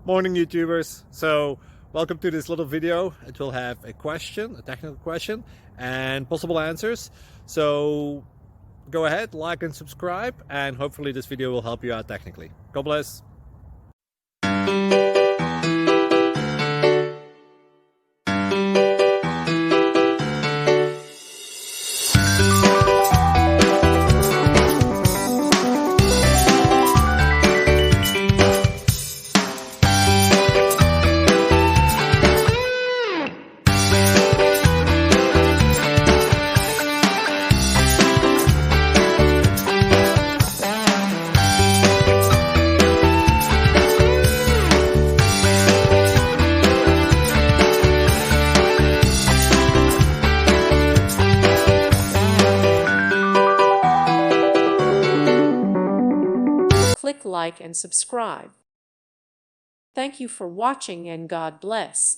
Morning, YouTubers. So welcome to this little video. It will have a question, a technical question, and possible answers. So go ahead, like and subscribe, and hopefully this video will help you out technically. God bless. Click like and subscribe. Thank you for watching and God bless.